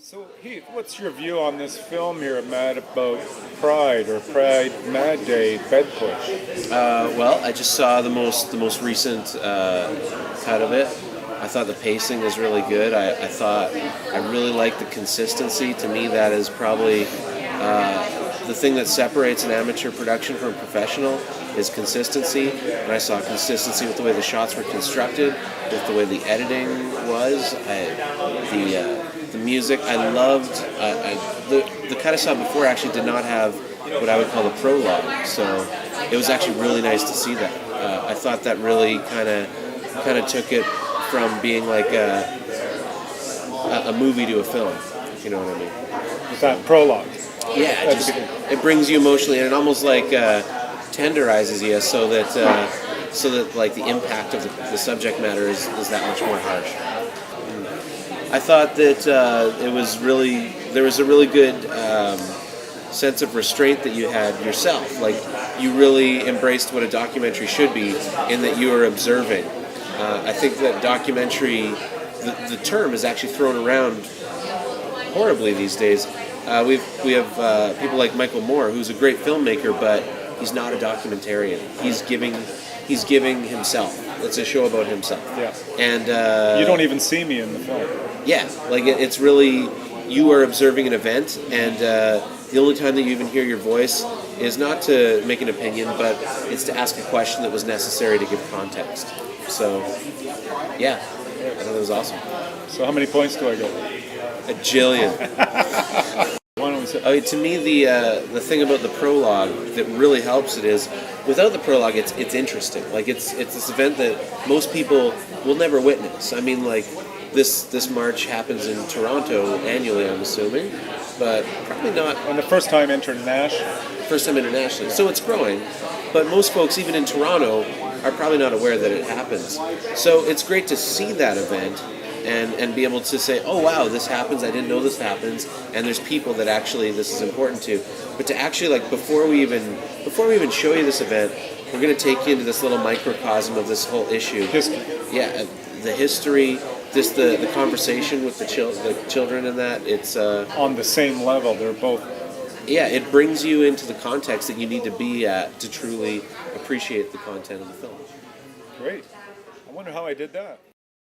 So, Heath, what's your view on this film here, Mad About Pride or Pride Mad Day Bedpush? Well, I just saw the most recent cut of it. I thought the pacing was really good. I thought I really liked the consistency. To me, that is probably the thing that separates an amateur production from a professional is consistency. And I saw consistency with the way the shots were constructed, with the way the editing was, the music. I loved the cut I saw before actually did not have what I would call the prologue, so it was actually really nice to see that. I thought that really kind of took it from being like a movie to a film, if you know what I mean. Is that prologue? Yeah, it brings you emotionally, and it almost like tenderizes you, so that like the impact of the subject matter is that much more harsh. I thought that there was a really good sense of restraint that you had yourself. Like, you really embraced what a documentary should be, in that you were observing. I think that documentary, the term is actually thrown around horribly these days. We have people like Michael Moore, who's a great filmmaker, but he's not a documentarian. He's giving himself. It's a show about himself. Yeah. And you don't even see me in the film. yeah, like it's really, you are observing an event, and the only time that you even hear your voice is not to make an opinion, but it's to ask a question that was necessary to give context. So, yeah, I thought it was awesome. So how many points do I get? A jillion. Why don't we say? To me, the thing about the prologue that really helps it is, without the prologue, it's interesting. Like, it's this event that most people will never witness. I mean, like, this march happens in Toronto annually, I'm assuming, but probably not. And the first time international. First time internationally, so it's growing. But most folks, even in Toronto, are probably not aware that it happens. So it's great to see that event and be able to say, oh wow, this happens, I didn't know this happens, and there's people that actually this is important to. But to actually, like, before we even show you this event, we're going to take you into this little microcosm of this whole issue. History. Yeah, the history, just the conversation with the children in that. It's On the same level, they're both. yeah, it brings you into the context that you need to be at to truly appreciate the content of the film. Great. I wonder how I did that.